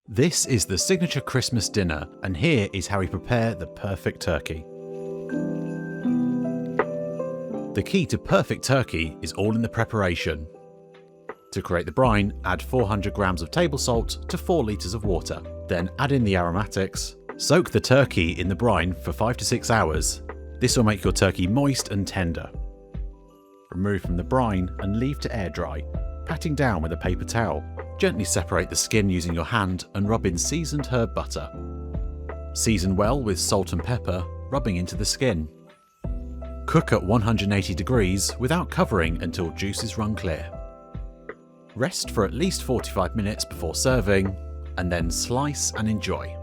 This is the signature Christmas dinner, and here is how we prepare the perfect turkey. The key to perfect turkey is all in the preparation. To create the brine, add 400 grams of table salt to 4 litres of water. Then add in the aromatics. Soak the turkey in the brine for 5 to 6 hours. This will make your turkey moist and tender. Remove from the brine and leave to air dry, patting down with a paper towel. Gently separate the skin using your hand and rub in seasoned herb butter. Season well with salt and pepper, rubbing into the skin. Cook at 180 degrees without covering until juices run clear. Rest for at least 45 minutes before serving, and then slice and enjoy.